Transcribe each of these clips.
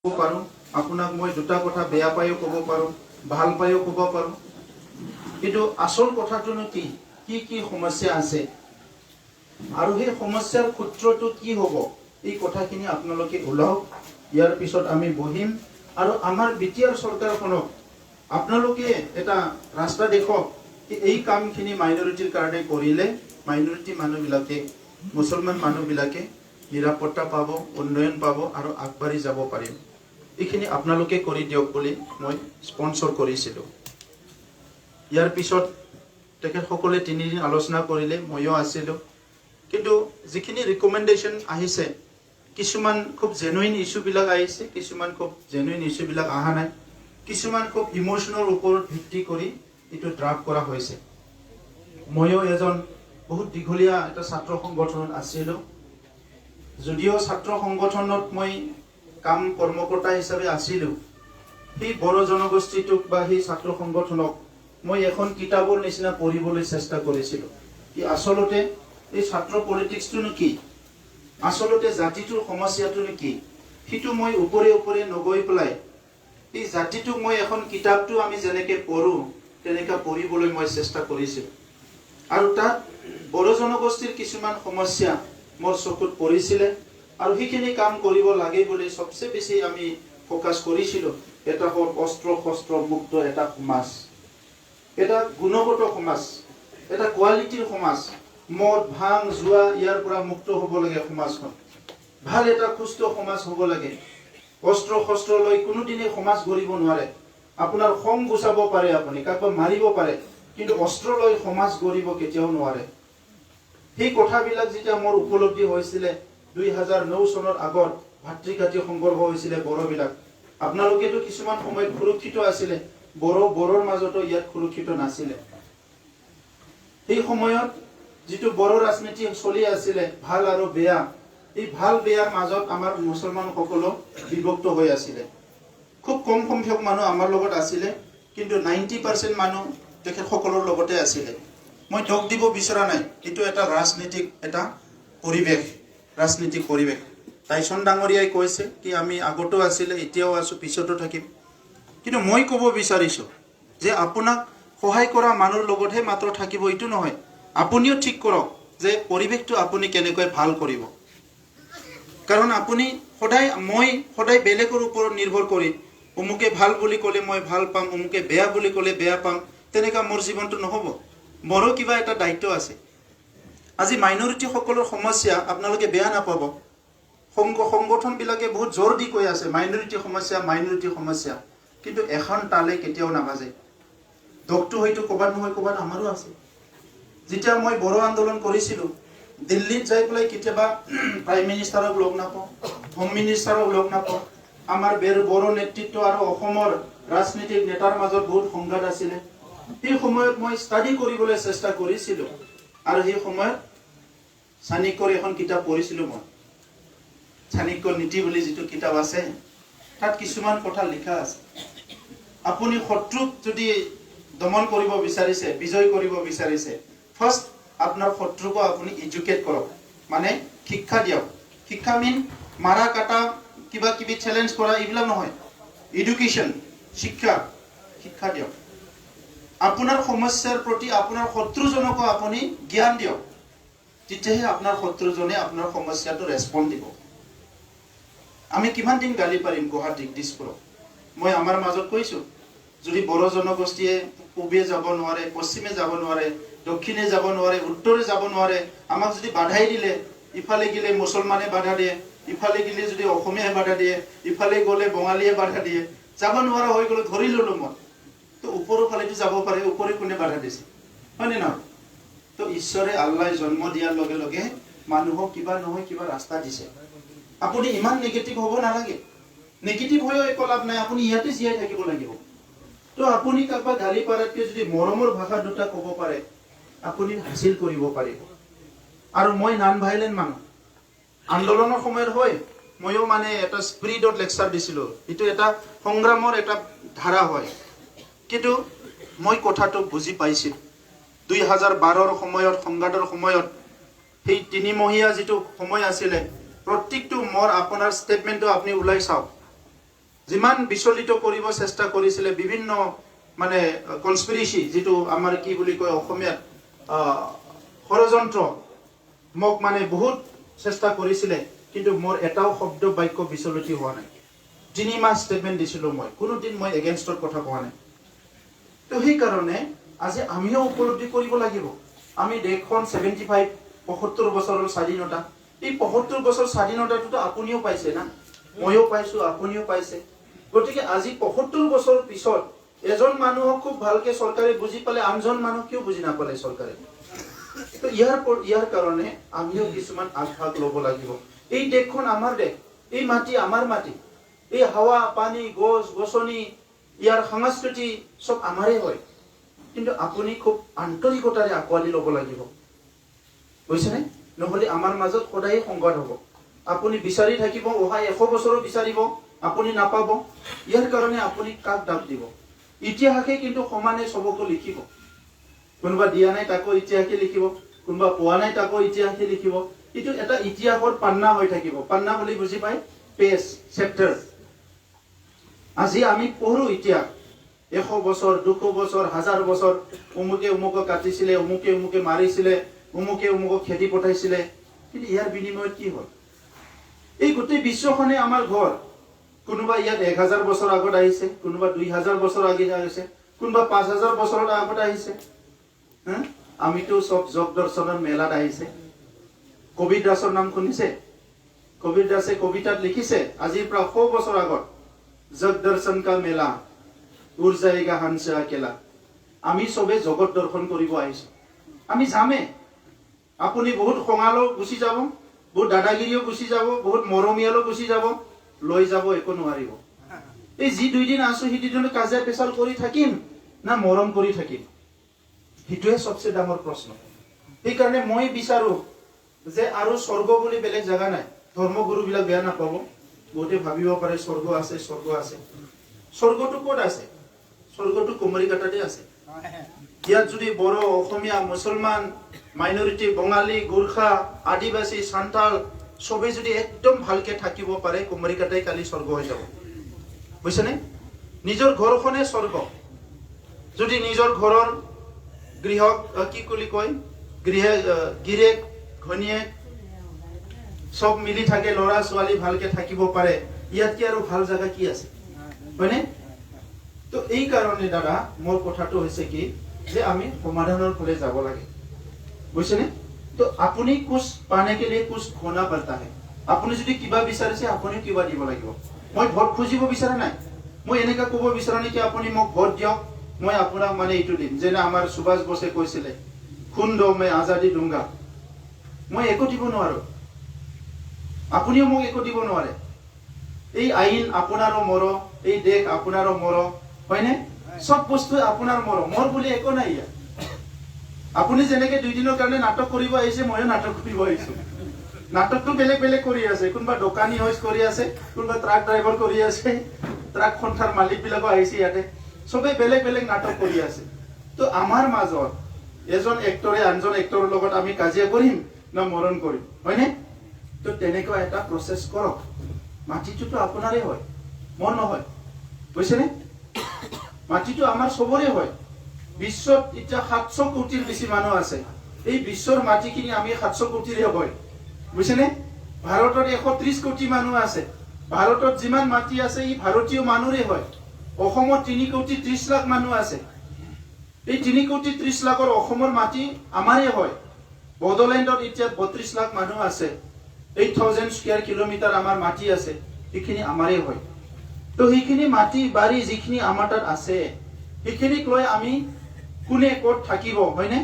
পাৰোঁ, আপোনাক মই দুটা কথা বেয়া পায়ো ক'ব পাৰোঁ, ভাল পায়ো ক'ব পাৰোঁ। কিন্তু আচল কথাটোনো কি কি সমস্যা আছে আৰু সেই সমস্যাৰ সূত্ৰটো কি হ'ব, এই কথাখিনি আপোনালোকে ওলাওক। ইয়াৰ পিছত আমি বহিম আৰু আমাৰ বিটিআৰ চৰকাৰখনক আপোনালোকে এটা ৰাস্তা দেখক কি এই কামখিনি মাইনৰিটিৰ কাৰণে কৰিলে মাইনৰিটি মানুহবিলাকে, মুছলমান মানুহবিলাকে নিৰাপত্তা পাব, উন্নয়ন পাব আৰু আগবাঢ়ি যাব পাৰিম। এইখিনি আপোনালোকে কৰি দিয়ক বুলি মই স্পন্সৰ কৰিছিলোঁ। ইয়াৰ পিছত তেখেতসকলে 3 দিন আলোচনা কৰিলে, ময়ো আছিলোঁ। কিন্তু যিখিনি ৰিকমেণ্ডেশ্যন আহিছে, কিছুমান খুব জেনুইন ইছ্যুবিলাক আহিছে, কিছুমান খুব জেনুইন ইছ্যুবিলাক অহা নাই, কিছুমান খুব ইমোশ্যনৰ ওপৰত ভিত্তি কৰি এইটো ড্ৰাফ্ট কৰা হৈছে। ময়ো এজন বহুত দীঘলীয়া এটা ছাত্ৰ সংগঠনত আছিলোঁ। যদিও ছাত্ৰ সংগঠনত মই কৰ্মকৰ্তা হিচাপে আছিলোঁ, সেই বড়ো জনগোষ্ঠীটোক বা সেই ছাত্ৰ সংগঠনক মই এখন কিতাপৰ নিচিনা পঢ়িবলৈ চেষ্টা কৰিছিলোঁ। কি আচলতে এই ছাত্ৰ পলিটিক্সটোনো কি, আচলতে জাতিটোৰ সমস্যাটোনো কি, সেইটো মই ওপৰে নগৈ পেলাই এই জাতিটোক মই এখন কিতাপটো আমি যেনেকৈ পঢ়োঁ তেনেকৈ পঢ়িবলৈ মই চেষ্টা কৰিছিলোঁ। আৰু তাত বড়ো জনগোষ্ঠীৰ কিছুমান সমস্যা মোৰ চকুত পৰিছিলে আৰু সেইখিনি কাম কৰিব লাগে বুলি সবচে বেছি আমি ফোকাছ কৰিছিলোঁ। এটা হ'ল অস্ত্ৰ শস্ত্ৰ মুক্ত এটা সমাজ, এটা গুণগত সমাজ, এটা কোৱালিটিৰ সমাজ, মদ ভাং জুৱা ইয়াৰ পৰা মুক্ত হ'ব লাগে সমাজখন, ভাল এটা সুস্থ সমাজ হ'ব লাগে। অস্ত্ৰ শস্ত্ৰ লৈ কোনোদিনে সমাজ গঢ়িব নোৱাৰে। আপোনাৰ খং গুচাব পাৰে, আপুনি কাকো মাৰিব পাৰে, কিন্তু অস্ত্ৰ লৈ সমাজ গঢ়িব কেতিয়াও নোৱাৰে। সেই কথাবিলাক যেতিয়া মোৰ উপলব্ধি হৈছিলে 2009 চনৰ আগত ভাতৃঘাতী সংঘৰ্ষ হৈছিলে বড়োবিলাক, আপোনালোকেতো কিছুমান সময়ত সুৰক্ষিত আছিলে, বড়োৰ মাজতো ইয়াত সুৰক্ষিত নাছিলে। সেই সময়ত যিটো বড়ো ৰাজনীতি চলি আছিলে ভাল আৰু বেয়া, এই ভাল বেয়াৰ মাজত আমাৰ মুছলমানসকলো বিভক্ত হৈ আছিলে। খুব কম সংখ্যক মানুহ আমাৰ লগত আছিলে, কিন্তু 90% মানুহ তেখেতসকলৰ লগতে আছিলে। মই দোষ দিব বিচৰা নাই, এইটো এটা ৰাজনীতিক এটা পৰিৱেশ, ৰাজনীতিক পৰিৱেশ। টাইচন ডাঙৰীয়াই কৈছে কি আমি আগতো আছিলে, এতিয়াও আছোঁ, পিছতো থাকিম। কিন্তু মই ক'ব বিচাৰিছোঁ যে আপোনাক সহায় কৰা মানুহৰ লগতহে মাত্ৰ থাকিব এইটো নহয়, আপুনিও ঠিক কৰক যে পৰিৱেশটো আপুনি কেনেকৈ ভাল কৰিব। কাৰণ আপুনি মই সদায় বেলেগৰ ওপৰত নিৰ্ভৰ কৰি অমুকে ভাল বুলি ক'লে মই ভাল পাম, অমুকে বেয়া বুলি ক'লে বেয়া পাম, তেনেকুৱা মোৰ জীৱনটো নহ'ব। মোৰো কিবা এটা দায়িত্ব আছে। আজি মাইনৰিটিসকলৰ সমস্যা আপোনালোকে বেয়া নাপাব, সংগঠনবিলাকে বহুত জোৰ দি কৈ আছে মাইনৰিটি সমস্যা, কিন্তু এখন তালে কেতিয়াও নাবাজে। দোষটো হয়তো ক'ৰবাত নহয় ক'ৰবাত আমাৰো আছে। যেতিয়া মই বড়ো আন্দোলন কৰিছিলোঁ, দিল্লীত যাই পেলাই কেতিয়াবা প্ৰাইম মিনিষ্টাৰক লগ নাপাওঁ, হোম মিনিষ্টাৰক লগ নাপাওঁ। আমাৰ বড়ো নেতৃত্ব আৰু অসমৰ ৰাজনীতিক নেতাৰ মাজত বহুত সংঘাত আছিলে। সেই সময়ত মই ষ্টাডি কৰিবলৈ চেষ্টা কৰিছিলোঁ আৰু সেই সময়ত চাণক্যৰ এখন কিতাপ পঢ়িছিলোঁ মই। চাণক্য নীতি বুলি যিটো কিতাপ আছে, তাত কিছুমান কথা লিখা আছে। আপুনি শত্ৰুক যদি দমন কৰিব বিচাৰিছে, বিজয় কৰিব বিচাৰিছে, ফাৰ্ষ্ট আপোনাৰ শত্ৰুকো আপুনি এডুকেট কৰক, মানে শিক্ষা দিয়ক। শিক্ষা মিন মাৰা কাটা কিবা কিবি চেলেঞ্জ কৰা এইবিলাক নহয়, এডুকেশ্যন, শিক্ষা দিয়ক। আপোনাৰ সমস্যাৰ প্ৰতি আপোনাৰ শত্ৰুজনকো আপুনি জ্ঞান দিয়ক, তেতিয়াহে আপোনাৰ শত্ৰুজনে আপোনাৰ সমস্যাটো ৰেছপন্দ দিব। আমি কিমান দিন গালি পাৰিম গুৱাহাটীক, দিছপুৰক? মই আমাৰ মাজত কৈছোঁ, যদি বড়ো জনগোষ্ঠীয়ে পূবে যাব নোৱাৰে, পশ্চিমে যাব নোৱাৰে, দক্ষিণে যাব নোৱাৰে, উত্তৰে যাব নোৱাৰে, আমাক যদি বাধাই দিলে, ইফালে গ'লে মুছলমানে বাধা দিয়ে, ইফালে গ'লে যদি অসমীয়াই বাধা দিয়ে, ইফালে গ'লে বঙালীয়ে বাধা দিয়ে, যাব নোৱাৰা হৈ গ'লে ধৰি ল'লোঁ মই, তো ওপৰৰ ফালেতো যাব পাৰে, ওপৰে কোনে বাধা দিছে, হয়নে নহয়? তো ঈশ্বৰে আল্লাই জন্ম দিয়াৰ লগে লগে মানুহক কিবা নহয় কিবা ৰাস্তা দিছে। আপুনি ইমান নিগেটিভ হ'ব নালাগে, নিগেটিভ হৈও একো লাভ নাই, আপুনি ইয়াতে জীয়াই থাকিব লাগিব। তো আপুনি কাৰোবাক গালি পাৰাতকৈ যদি মৰমৰ ভাষা দুটা ক'ব পাৰে, আপুনি হাসিল কৰিব পাৰিব। আৰু মই নন ভাইলেণ্ট মানুহ, আন্দোলনৰ সময়ত হয় ময়ো মানে এটা স্পিৰিটত লেকচাৰ দিছিলোঁ, এইটো এটা সংগ্ৰামৰ এটা ধাৰা হয়। কিন্তু মই কথাটো বুজি পাইছিলোঁ 2012ৰ সময়ত, সংঘাতৰ সময়ত, সেই 3 মহীয়া যিটো সময় আছিলে, প্ৰত্যেকটো মোৰ আপোনাৰ ষ্টেটমেণ্টটো আপুনি ওলাই চাওক, যিমান বিচলিত কৰিব চেষ্টা কৰিছিলে বিভিন্ন মানে কনস্পিৰেচি যেটো আমাৰ কি বুলি কয় অসমীয়াত ষড়যন্ত্ৰ মোক মানে বহুত চেষ্টা কৰিছিলে কিন্তু মোৰ এটাও শব্দ বাক্য বিচলিত হোৱা নাই 3 মাহ ষ্টেটমেন্ট দিছিলো মই কোনোদিন মই এগেইনষ্টৰ কথা কোৱা নাই তো সেই কাৰণে আজি আমিও উপলব্ধি কৰিব লাগিব আমি দেশখন 75 75 বছৰৰ স্বাধীনতা এই 75 বছৰ স্বাধীনতাটো আপুনিও পাইছে না মইও পাইছো আপুনিও পাইছে গতিকে আজি 75 বছৰ পিছত এজন মানুহক খুব ভালকে সরকারে বুঝি পালে আনজন মানুহ কিয় বুঝি না পালে সরকারে তো ইয়াৰ কাৰণে আমিও কিছুমান আগভাগ লব লাগিব এই দেশখন আমাৰ দেশ এই মাটি আমাৰ মাটি এই হাওয়া পানী গছ গছনি ইয়াৰ সংস্কৃতি সব আমাৰে হয় কিন্তু আপুনি খুব আন্তৰিকতাৰে আকোৱালি লব লাগিব বুজিছেনে নহলে আমাৰ মাজত সদায় সংঘাত হ'ব আপুনি বিচাৰি থাকিব ওহা 100 বছৰো বিচাৰিব আপুনি নাপাব ইয়াৰ কাৰণে আপুনি কাক দাব দিব ইতিহাসে কিন্তু সমানে সবকো লিখিব কোনবা দিয়া নাই তাকো ইতিহাসে লিখিব কোনবা পোৱা নাই তাকো ইতিহাসে লিখিব ইটো এটা ইতিহাসৰ পান্না হৈ থাকিব পান্না বুলি বুজি পায় পেজ চেপ্টাৰ আজি আমি পঢ়ো ইতিহাস 100 বছৰ 200 বছৰ 1000 বছৰ উমুকে উমুক কাটিছিলে উমুকে মাৰিছিলে উমুকে খেদি পঠাইছিলে কিন্তু ইয়াৰ বিনিময়ত কি হ'ল এই গোটেই বিশ্বখনে আমাৰ ঘৰ কোনোবা ইয়াত 1000 বছৰ আগত আহিছে কোনোবা 2000 বছৰ আগত আহিছে কোনোবা 5000 বছৰৰ আগত আহিছে আমিতো সব যোগ দৰ্শনৰ মেলাত আহিছে কবিৰ দাসৰ নাম শুনিছে কবিৰ দাসে কবিতাত লিখিছে আজিৰ পৰা 100 বছৰ আগত যোগ দৰ্শন কা মেলা উৰ যায়েগা হানসে আকেলা আমি সবে জগত দৰ্শন কৰিব আহিছো আমি যামে আপুনি বহুত খঙালো গুছি যাব বহুত দাদাগিৰিও গুছি যাব বহুত মৰমিয়ালো গুছি যাব লৈ যাব একো নোৱাৰিব এই যি দুই দিন আছো হি দিন কাজে পেছাল কৰি থাকিম না মৰম কৰি থাকিম হিটোৱে সবচে ডাঙৰ প্ৰশ্ন এই কাৰণে মই বিচাৰো যে আৰু স্বৰ্গ বুলি বেলেগ জায়গা নাই ধৰ্মগুৰু বিলাক বেয়া নাপাব বহুতে ভাবিব পাৰে স্বৰ্গ আছে স্বৰ্গটো ক'ত আছে স্বৰ্গটো কুমাৰীঘাটতে আছে ইয়াত যদি বড় অসমীয়া মুছলমান মাইনৰিটি বঙালী গোৰ্খা আদিবাসী সান্তাল সবে যদি একদম ভালকে থাকিব পাৰে কুমাৰীঘাটাই কালি স্বৰ্গ হৈ যাব বুজিছেনে নিজৰ ঘৰখনে স্বৰ্গ যদি নিজৰ ঘৰৰ গৃহক কি বুলি কয় গিৰেক ঘনিয়েক সব মিলি থাকে লৰা ছোৱালী ভালকে থাকিব পাৰে ইয়াত কি আৰু ভাল জায়গা কি আছে হয়নে তো এই কাৰণে দাদা মোৰ কথাটো হৈছে কি যে আমি সমাধানৰ ফালে যাব লাগে বুজিছেনে तो আপুনি कुछ पाने के लिए कुछ खोना पड़ता है আপুনি যদি কিবা বিচাৰিছে আপুনি কিবা দিব লাগিব মই ভোট খুজিব বিচাৰা নাই মই এনেকা ক'ব বিচাৰা নাই কি আপুনি মোক ভোট দিয়ক মই আপোনাক মানে ইটো দিম যেনে আমাৰ সুভাষ বোসে কৈছিলে খুন দো মই আজাদি দুংগা মই একো দিব নোৱাৰো আপুনিও মোক একো দিব নোৱাৰে এই আইন আপোনাৰো মোৰ এই দেশ আপোনাৰো মোৰ হয়নে সব বস্তু আপোনাৰ মোৰ বুলি একো নাই ইয়া আপুনি যেনেকে দুই দিনৰ কাৰণে নাটক কৰিব আহিছে ময়ো নাটক কৰিব আহিছো নাটকটো বেলেগ বেলেগ কৰি আছে কোনবা দোকানী হৈ কৰি আছে কোনবা ট্ৰাক ড্ৰাইভাৰ কৰি আছে ট্ৰাক খন্থাৰ মালিক বিলাকো আহিছে ইয়াতে সবে বেলেগ বেলেগ নাটক কৰি আছে তো আমাৰ মাজত এজন এক্টৰে আনজন এক্টৰৰ লগত আমি কাজিয়া কৰিম না মৰণ কৰিম হয়নে তো তেনেকুৱা এটা প্ৰসেস কৰক মাটিটো আপোনাৰে হয় মোৰ নহয় বুজিছেনে মাটিটো আমাৰ সবৰে হয় বিশ্বত এটা 700 কোটিৰ বেছি মানুহ আছে এই বিশ্বৰ মাটিখিনি আমি 700 কোটিৰে হয় বুজিছেনে ভাৰতত 130 কোটি মানুহ আছে ভাৰতত যিমান মাটি আছে এই ভাৰতীয় মানুহৰে হয় অসমত 3 কোটি 30 লাখ মানুহ আছে এই 3 কোটি 30 লাখৰ অসমৰ মাটি আমাৰে হয় বডোলেণ্ডত এতিয়া 32 লাখ মানুহ আছে 8000 স্কয়াৰ কিলোমিটাৰ আমাৰ মাটি আছে এইখিনি আমাৰে হয় তো এইখিনি মাটি বাৰী যিখিনি আমাৰ তাত আছে এইখিনিক লৈ আমি কোনে ক'ত থাকিব হয়নে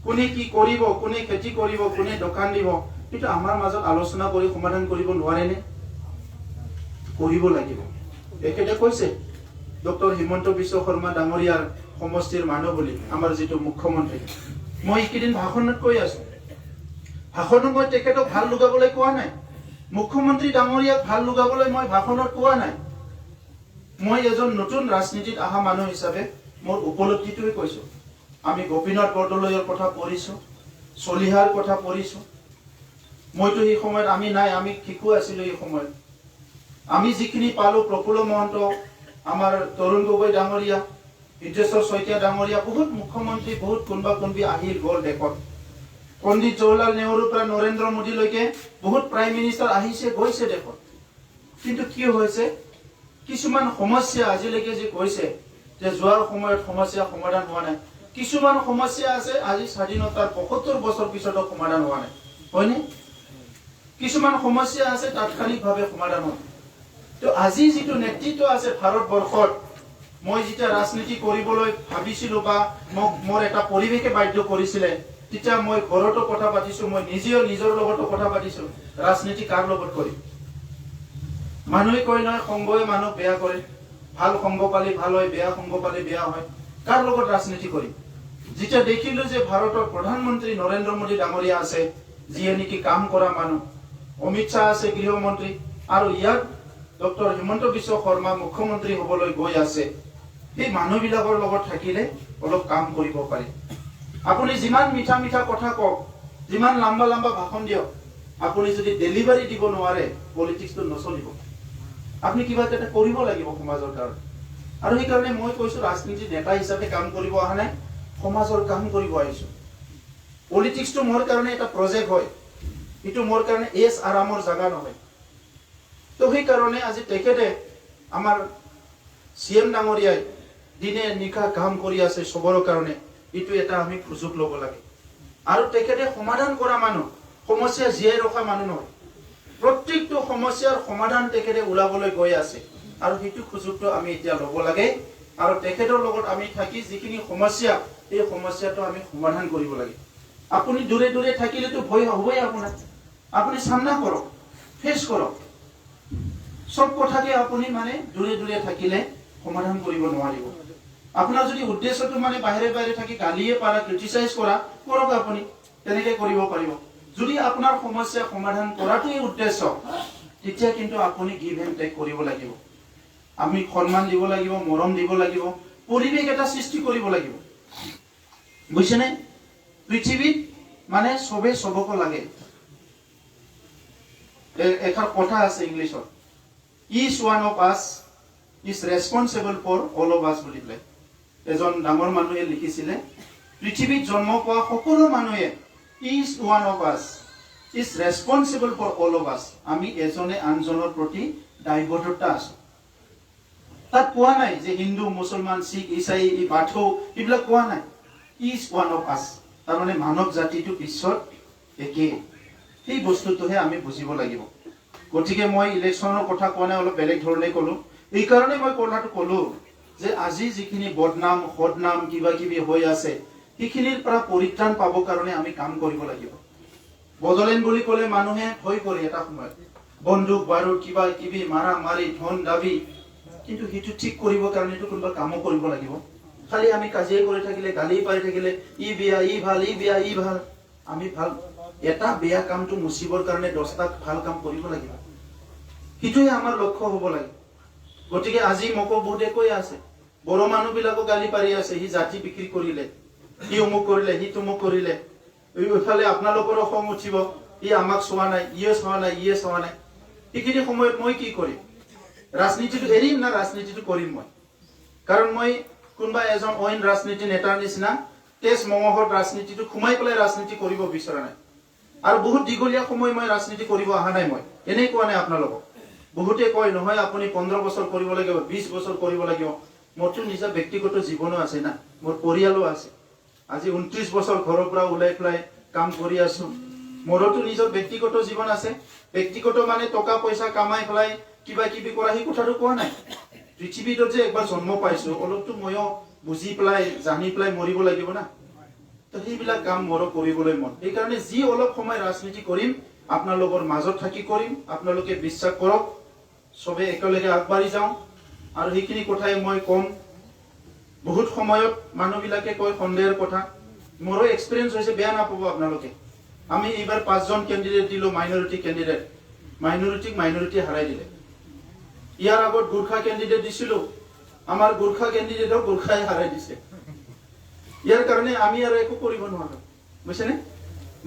কোনে কি কৰিব কোনে খেতি কৰিব কোনে দোকান দিব কিন্তু আমাৰ মাজত আলোচনা কৰি সমাধান কৰিব নোৱাৰে নে কৰিব লাগিব একেটা কৈছে ডক্টৰ হিমন্ত বিশ্ব শৰ্মা ডাঙৰীয়াৰ সমষ্টিৰ মানুহ বুলি আমাৰ যেটো মুখ্যমন্ত্ৰী মই কিদিন ভাষণত কৈ আছো ভাষণত মই তেখেতক ভাল লগাবলৈ কোৱা নাই মুখ্যমন্ত্ৰী ডাঙৰীয়াক ভাল লগাবলৈ মই ভাষণত কোৱা নাই মই এজন নতুন ৰাজনীতিত আহা মানুহ হিচাপে মোৰ উপলব্ধিটোৱে কৈছো আমি গোপীনাথ বৰদলৈৰ কথা পঢ়িছো চলিহাৰ কথা পঢ়িছো মইতো এই সময়ত আমি নাই আমি শিকু আছিলো এই সময়ত আমি যিখিনি পালো প্ৰফুল্ল মহন্ত, আমাৰ তৰুণ গগৈ ডাঙৰীয়া, হিতেশ্বৰ শইকীয়া ডাঙৰীয়া, বহুত মুখ্যমন্ত্ৰী, বহুত কোনবা আহিল গ'ল দেশত। পণ্ডিত জৱাহৰলাল নেহৰুৰ পৰা নৰেন্দ্ৰ মোদীলৈকে বহুত প্ৰাইম মিনিষ্টাৰ আহিছে গৈছে দেশত। কিন্তু কি হৈছে, কিছুমান সমস্যা আজিলৈকে যে কৈছে যে যোৱাৰ সময়ত সমস্যা সমাধান হোৱা নাই। কিছুমান সমস্যা আছে আজি স্বাধীনতাৰ ৭৫ বছৰ পিছতো সমাধান হোৱা নাই, হয়নে? কিছুমান সমস্যা আছে তাৎক্ষণিকভাৱে সমাধান হয়। তো আজি যিটো নেতৃত্ব আছে ভাৰতবৰ্ষত, মই যেতিয়া ৰাজনীতি কৰিবলৈ ভাবিছিলো বা মোৰ এটা পৰিৱেশে বাধ্য কৰিছিলে, তেতিয়া মই ঘৰতো কথা পাতিছো, মই নিজেও নিজৰ লগতো কথা পাতিছো, ৰাজনীতি কাৰ লগত কৰিম। মানুহে কয় নহয় সংগই মানুহ বেয়া কৰে, ভাল সংগ পালে ভাল হয়, বেয়া সংগ পালে বেয়া হয়। কাৰ লগত ৰাজনীতি কৰিম? যেতিয়া দেখিলো যে ভাৰতৰ প্ৰধানমন্ত্ৰী নৰেন্দ্ৰ মোদী ডাঙৰীয়া আছে, যিয়ে নেকি কাম কৰা মানুহ, অমিত শ্বাহ আছে গৃহমন্ত্ৰী, আৰু ইয়াত ডক্টৰ হিমন্ত বিশ্ব শৰ্মা মুখ্যমন্ত্ৰী হবলৈ গৈ আছে, সেই মানুহবিলাকৰ লগত থাকিলে অলপ কাম কৰিব পাৰি। আপুনি যিমান মিঠা মিঠা কথা কওক, যিমান লম্বা লম্বা ভাষণ দিয়ক, আপুনি যদি ডেলিভাৰী দিব নোৱাৰে, পলিটিক্সটো নচলিব। আপুনি কিবা এটা কৰিব লাগিব সমাজৰ কাৰণে। আৰু সেইকাৰণে মই কৈছো, ৰাজনীতি নেতা হিচাপে কাম কৰিব অহা নাই, সমাজৰ কাম কৰিব আহিছো। পলিটিক্সটো মোৰ কাৰণে এটা প্ৰজেক্ট হয়, এইটো মোৰ কাৰণে এছ আৰামৰ জাগা নহয়। তো সেইকাৰণে আজি তেখেতে আমাৰ CM ডাঙৰীয়াই দিনে নিশা কাম কৰি আছে চবৰ কাৰণে, এইটো এটা আমি সুযোগ ল'ব লাগে। আৰু তেখেতে সমাধান কৰা মানুহ, সমস্যা জীয়াই ৰখা মানুহ নহয়। প্ৰত্যেকটো সমস্যাৰ সমাধান তেখেতে ওলাবলৈ গৈ আছে, আৰু সেইটো সুযোগটো আমি এতিয়া ল'ব লাগে। আৰু তেখেতৰ লগত আমি থাকি যিখিনি সমস্যা, এই সমস্যাটো আমি সমাধান কৰিব লাগে। আপুনি দূৰে দূৰে থাকিলেতো ভয় হ'বই আপোনাৰ। আপুনি সামনা কৰক, ফেচ কৰক। সব কথাকে আপুনি মানে দূৰে দূৰে থাকিলে সমাধান কৰিব নোৱাৰিব। আপোনাৰ যদি উদ্দেশ্যটো মানে বাহিৰে বাহিৰে থাকি গালিয়ে পাৰা, ক্ৰিটিসাইজ কৰা, কৰক আপুনি, তেনেকে কৰিব পাৰিব। যদি আপোনাৰ সমস্যা সমাধান কৰাটোই উদ্দেশ্য, তেতিয়া কিন্তু আপুনি গিভ এণ্ড টেক কৰিব লাগিব। আমি সন্মান দিব লাগিব, মৰম দিব লাগিব, পৰিৱেশ এটা সৃষ্টি কৰিব লাগিব, বুজিছেনে? পৃথিৱীত মানে চবে চবকো লাগে। এষাৰ কথা আছে ইংলিছত, each one of us is responsible for all of us বুলি পেলাই এজন ডাঙৰ মানুহে লিখিছিলে। পৃথিৱীত জন্ম পোৱা সকলো মানুহে each one of us is responsible for all of us, আমি এজনে আনজনৰ প্ৰতি দায়বদ্ধতা আছে। তাত কোৱা নাই যে হিন্দু, মুছলমান, শিখ, ইছাই, বাথৌ, এইবিলাক কোৱা নাই। each one of us, তাৰমানে মানৱ জাতিটো বিশ্বত একে। সেই বস্তুটোহে আমি বুজিব লাগিব। গতিকে মই ইলেকশ্যনৰ কথা কোৱা নাই, অলপ বেলেগ ধৰণে ক'লো। এইকাৰণে মই কথাটো ক'লো যে আজি যিখিনি বদনাম সদনাম কিবা কিবি হৈ আছে, সেইখিনিৰ পৰা পৰিত্ৰাণ পাবৰ কাৰণে আমি কাম কৰিব লাগিব। বদলেন বুলি ক'লে মানুহে ভয় কৰে এটা সময়ত, বন্দুক বাৰুদ কিবা কিবি মাৰা মাৰি, ধন দাবী। কিন্তু সেইটো ঠিক কৰিবৰ কাৰণেতো কোনোবা কামো কৰিব লাগিব। খালি আমি কাজিয়া কৰি থাকিলে, গালি পাৰি থাকিলে, ই বেয়া ই ভাল, ই বেয়া ই ভাল, আমি ভাল, এটা বেয়া কামটো মুচিবৰ কাৰণে 10টা ভাল কাম কৰিব লাগিব। সেইটোৱে আমাৰ লক্ষ্য হ'ব লাগে। গতিকে আজি মোকো বহুতে কৈ আছে, বড়ো মানুহবিলাকো গালি পাৰি আছে, সি জাতি বিক্ৰী কৰিলে, সি অমুক কৰিলে, সি তমুক কৰিলে। এইফালে আপোনালোকৰো খং উঠিব, ই আমাক চোৱা নাই, ইয়ে চোৱা নাই, ইয়ে চোৱা নাই। সেইখিনি সময়ত মই কি কৰিম? ৰাজনীতিটো এৰিম না ৰাজনীতিটো কৰিম মই? কাৰণ মই কোনোবা এজন অইন ৰাজনীতি নেতাৰ নিচিনা তেজ মঙহত ৰাজনীতিটো সোমাই পেলাই ৰাজনীতি কৰিব বিচৰা নাই। আৰু বহুত দীঘলীয়া সময় মই ৰাজনীতি কৰিব অহা নাই। মই এনেই কোৱা নাই আপোনালোকক। বহুতে কয় নহয় আপুনি 15 বছৰ কৰিব লাগিব, 20 বছৰ কৰিব লাগিব। মোৰতো নিজৰ ব্যক্তিগত জীৱনো আছে না, মোৰ পৰিয়ালো আছে। আজি 29 বছৰ ঘৰৰ পৰা ওলাই পেলাই কাম কৰি আছো। মোৰতো নিজৰ ব্যক্তিগত জীৱন আছে। ব্যক্তিগত মানে টকা পইচা কামাই পেলাই কিবা কিবি কৰা, সেই কথাটো কোৱা নাই। পৃথিৱীত যে একবাৰ জন্ম পাইছো, অলপতো ময়ো বুজি পেলাই জানি পেলাই মৰিব লাগিব না। তো সেইবিলাক কাম মোৰো কৰিবলৈ মন। সেইকাৰণে যি অলপ সময় ৰাজনীতি কৰিম, আপোনালোকৰ মাজত থাকি কৰিম। আপোনালোকে বিশ্বাস কৰক, চবে একেলগে আগবাঢ়ি যাওঁ। আৰু সেইখিনি কথাই মই কম। বহুত সময়ত মানুহবিলাকে কয় সন্দেহৰ কথা, মোৰো এক্সপিৰিয়েঞ্চ হৈছে, বেয়া নাপাব আপোনালোকে। আমি এইবাৰ 5জন কেণ্ডিডেট দিলো, মাইনৰিটি কেণ্ডিডেট। মাইনৰিটি হাৰাই দিলে। ইয়াৰ আগত গোৰ্খা কেণ্ডিডেট দিছিলো, আমাৰ গোৰ্খা কেণ্ডিডেটক গোৰ্খাই হাৰাই দিছে। ইয়াৰ কাৰণে আমি আৰু একো কৰিব নোৱাৰো, বুজিছেনে?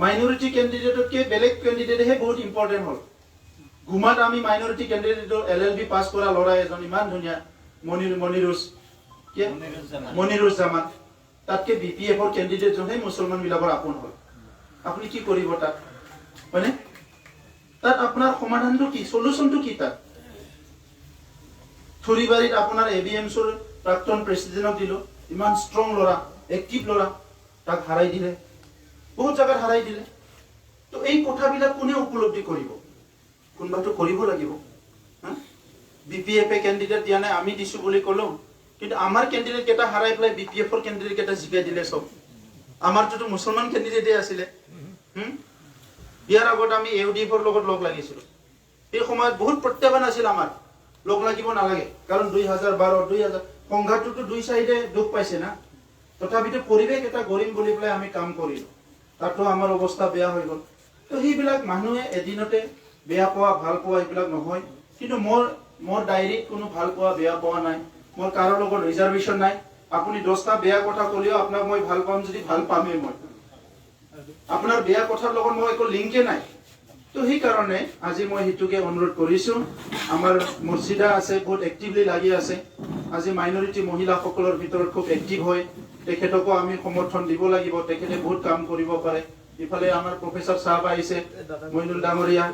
মাইনৰিটি কেণ্ডিডেটতকৈ বেলেগ কেণ্ডিডেটহে বহুত ইম্পৰ্টেণ্ট হ'ল। গুমাত আমি মাইনৰিটি কেণ্ডিডেটৰ LLB পাছ কৰা ল'ৰা এজন ইমান ধুনীয়া মনিৰুজ্জামান তাতকে BPF-ৰ কেণ্ডিডেটজনহে মুছলমান বিলাকৰ আপোন হয়। আপুনি কি কৰিব তাত হয়নে? তাত আপোনাৰ সমাধানটো কি, সলিউশনটো কি? তাত থুৰিবাৰীত আপোনাৰ ABMCৰ প্ৰাক্তন প্ৰেচিডেণ্টক দিলো, ইমান ষ্ট্ৰং ল'ৰা, এক্টিভ ল'ৰা, তাক হাৰাই দিলে, বহুত জাগাত হাৰাই দিলে। তো এই কথাবিলাক কোনে উপলব্ধি কৰিব? কোনোবাটো কৰিব লাগিব। BPF-এ কেণ্ডিডেট দিয়া নাই, আমি দিছো বুলি ক'লো, কিন্তু আমাৰ কেণ্ডিডেট কেইটা হাৰাই পেলাই BPF-ৰ কেণ্ডিডেট কেইটা জিকাই দিলে চব। আমাৰটোতো মুছলমান কেণ্ডিডেটে আছিলে। ইয়াৰ আগত আমি AUDF-ৰ লগত লগ লাগিছিলো। এই সময়ত বহুত প্ৰত্যাহ্বান আছিল আমাৰ, লগ লাগিব নালাগে, কাৰণ 2012 সংঘাতটোতো দুই চাইডে দুখ পাইছে না। তথাপিতো পৰিৱেশ এটা গৰিম বুলি পেলাই আমি কাম কৰিলো, তাতো আমাৰ অৱস্থা বেয়া হৈ গ'ল। তো সেইবিলাক মানুহে এদিনতে বেয়া পোৱা ভাল পোৱা এইবিলাক নহয়। কিন্তু মোৰ ডায়েৰীত কোনো ভাল পোৱা বেয়া পোৱা নাই, মোৰ কাৰো লগত ৰিজাৰ্ভেশ্যন নাই। আপুনি 10টা বেয়া কথা ক'লেও আপোনাক মই ভাল পাম যদি ভাল পামেই মই, আপোনাৰ বেয়া কথাৰ লগত মই একো লিংকে নাই। তো সেইকাৰণে আজি মই সেইটোকে অনুৰোধ কৰিছো। আমাৰ মুৰ্ছিদা আছে, বহুত এক্টিভলি লাগি আছে। আজি মাইনৰিটি মহিলাসকলৰ ভিতৰত খুব এক্টিভ হয়, তেখেতকো আমি সমৰ্থন দিব লাগিব, তেখেতে বহুত কাম কৰিব পাৰে। ইফালে আমাৰ প্ৰফেসৰ সাহেব আহিছে, মইনুল ডাঙৰীয়া,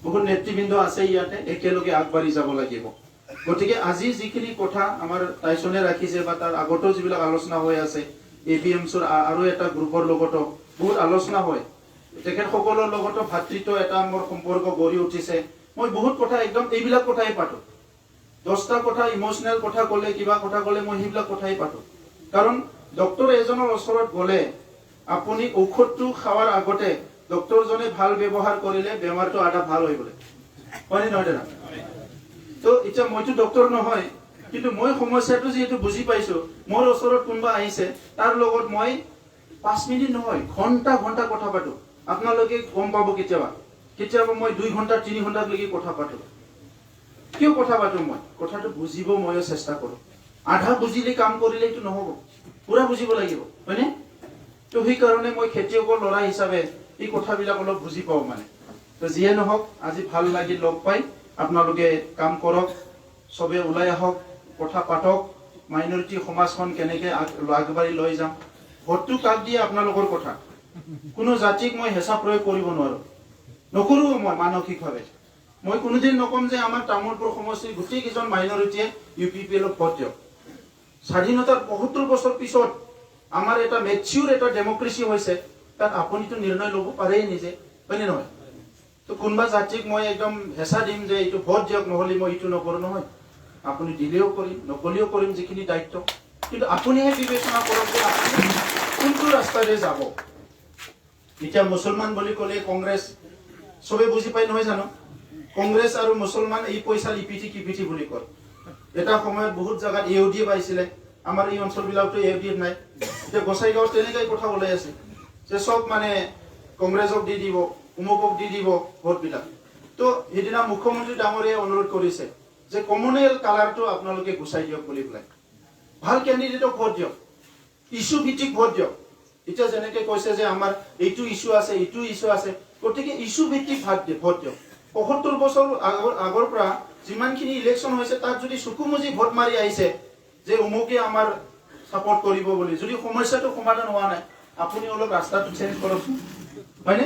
বহুত নেতৃবৃন্দ আছে ইয়াতে, একেলগে আগবাঢ়ি যাব লাগিব। গতিকে আজি যিখিনি কথা আমাৰ টাইছনে ৰাখিছে বা তাৰ আগতো যিবিলাক আলোচনা হৈ আছে, ABMCৰ আৰু এটা গ্ৰুপৰ লগতো বহুত আলোচনা হয়, তেখেতসকলৰ লগতো ভাতৃত্ব এটা মোৰ সম্পৰ্ক গঢ়ি উঠিছে। মই বহুত কথা একদম এইবিলাক কথাই পাতো। 10টা কথা ইমোশনেল কথা ক'লে, কিবা কথা ক'লে মই সেইবিলাক কথাই পাতো। কাৰণ ডক্টৰ এজনৰ ওচৰত গ'লে আপুনি ঔষধটো খাৱাৰ আগতে ডক্টৰজনে ভাল ব্যৱহাৰ কৰিলে বেমাৰটো আধা ভাল হৈ গ'লে, হয়নে নহয় দাদা? তো এতিয়া মইতো ডক্টৰ নহয়, কিন্তু মই সমস্যাটো যিহেতু বুজি পাইছো, মোৰ ওচৰত কোনোবা আহিছে, তাৰ লগত মই 5 মিনিট নহয় ঘণ্টা ঘণ্টা কথা পাতো। আপোনালোকে গম পাব কেতিয়াবা মই 2 ঘণ্টা 3 ঘণ্টালৈকে কথা পাতো। কিয় কথা পাতো? মই কথাটো বুজিব ময়ো চেষ্টা কৰো। আধা বুজিলে কাম কৰিলে এইটো নহ'ব, পুৰা বুজিব লাগিব, হয়নে? তো সেইকাৰণে মই খেতিয়কৰ ল'ৰা হিচাপে এই কথাবিলাক অলপ বুজি পাওঁ মানে। তো যিয়ে নহওক, আজি ভাল লাগি লগ পাই। আপোনালোকে কাম কৰক, চবে ওলাই আহক, কথা পাতক, মাইনৰিটি সমাজখন কেনেকৈ আগবাঢ়ি লৈ যাম। ভোটটো কাক দিয়ে আপোনালোকৰ কথা, কোনো জাতিক মই হেঁচা প্ৰয়োগ কৰিব নোৱাৰো, নকৰো মই মানসিকভাৱে। মই কোনোদিন নকম যে আমাৰ তামোলপুৰ সমষ্টিৰ গোটেই কেইজন মাইনৰিটিয়ে UPPL-ক ভোট দিয়ক। স্বাধীনতাৰ 75 বছৰ পিছত আমাৰ এটা মেচিউৰ এটা ডেমক্ৰেচি হৈছে, তাত আপুনিতো নিৰ্ণয় ল'ব পাৰেই নিজে, হয়নে নহয়? তো কোনোবা জাতিক মই একদম হেঁচা দিম যে এইটো ভোট দিয়ক, নহ'লে মই এইটো নকৰো নহয়। আপুনি দিলেও কৰিম, নকলেও কৰিম, যিখিনি দায়িত্ব। কিন্তু আপুনিহে বিবেচনা কৰক যে আপুনি কোনটো ৰাস্তাৰে যাব। এতিয়া মুছলমান বুলি ক'লে কংগ্ৰেছ চবে বুজি পাই নহয় জানো? কংগ্ৰেছ আৰু মুছলমান এই পইচা লিপিঠি কিপিঠি বুলি কয়। এটা সময়ত বহুত জাগাত AUDF পাইছিলে, আমাৰ এই অঞ্চলবিলাকতো AUDF নাই। এতিয়া গোসাইগাঁৱত তেনেকৈ কথা ওলাই আছে যে চব মানে কংগ্ৰেছক দি দিব, উমুকক দি দিব ভোটবিলাক। তো সেইদিনা মুখ্যমন্ত্ৰী ডাঙৰীয়াই অনুৰোধ কৰিছে যে কমনেল কালাৰটো আপোনালোকে গুচাই দিয়ক বুলি পেলাই, ভাল কেণ্ডিডেটক ভোট দিয়ক, ইস্যু ভিত্তিক ভোট দিয়ক। এতিয়া যেনেকে কৈছে যে আমাৰ এইটো ইস্যু আছে, এইটো ইস্যু আছে, গতিকে ইস্যু ভিত্তিক ভোট দিয়ক। 75 বছৰ আগৰ পৰা যিমানখিনি ইলেকশ্যন হৈছে, তাত যদি চকু মুজি ভোট মাৰি আহিছে যে অমুকে আমাৰ সাপোৰ্ট কৰিব বুলি, যদি সমস্যাটো সমাধান হোৱা নাই, আপুনি অলপ ৰাস্তাটো চেঞ্জ কৰকচোন, হয়নে?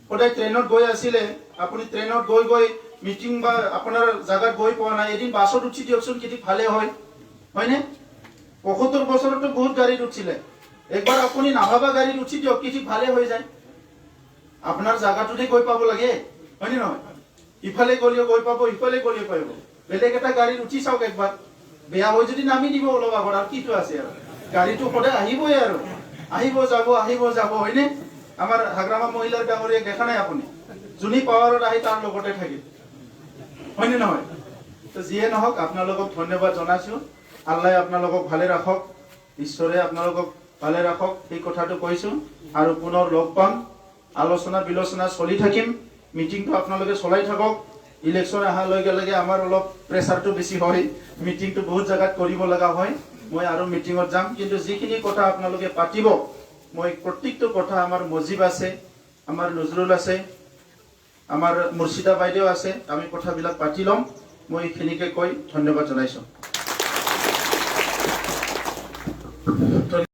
সদায় ট্ৰেইনত গৈ আছিলে, আপুনি ট্ৰেইনত গৈ মিটিং বা আপোনাৰ জাগাত গৈ পোৱা নাই, এদিন বাছত উঠি দিয়কচোন, কেতিয়া ভালে হয়, হয়নে? 75 বছৰতো বহুত গাড়ীত উঠিলে, একবাৰ আপুনি নাভাবা গাড়ীত উঠি দিয়ক, কেতিয়া ভালে হৈ যায়। আপোনাৰ জাগাটোতে গৈ পাব লাগে, হয়নে নহয়? ইফালে গ'লেও গৈ পাব, ইফালে গ'লেও পাব। বেলেগ এটা গাড়ীত উঠি চাওক একবাৰ, বেয়া হৈ যদি নামি দিব অলপ আগত, আৰু কিটো আছে আৰু, গাড়ীটো সদায় আহিবই আৰু, আহিব যাব, হয়নে? আমাৰ হাগ্ৰামা মহিলাৰ ডাঙৰীয়াক দেখা নাই আপুনি? যোনী পাৱাৰত আহি তাৰ লগতে থাকে, হয়নে নহয়? তো যিয়ে নহওক, আপোনালোকক ধন্যবাদ জনাইছো। আল্লাহে আপোনালোকক ভালে ৰাখক, ঈশ্বৰে আপোনালোকক ভালে ৰাখক, সেই কথাটো কৈছো। আৰু পুনৰ লগ পাম, আলোচনা বিলোচনা চলি থাকিম, মিটিংটো আপোনালোকে চলাই থাকক। ইলেকশ্যন অহাৰ লগে লগে আমাৰ অলপ প্ৰেছাৰটো বেছি হয়, মিটিংটো বহুত জাগাত কৰিব লগা হয়। মই আৰু মিটিঙত যাম, কিন্তু যিখিনি কথা আপোনালোকে পাতিব, মই প্ৰত্যেকটো কথা, আমাৰ মজিব আছে, আমাৰ নজৰুল আছে, আমাৰ মুৰ্ছিদা বাইদেউ আছে আমি কথাবিলাক পাতি ল'ম মই এইখিনিকে কৈ ধন্যবাদ জনাইছোঁ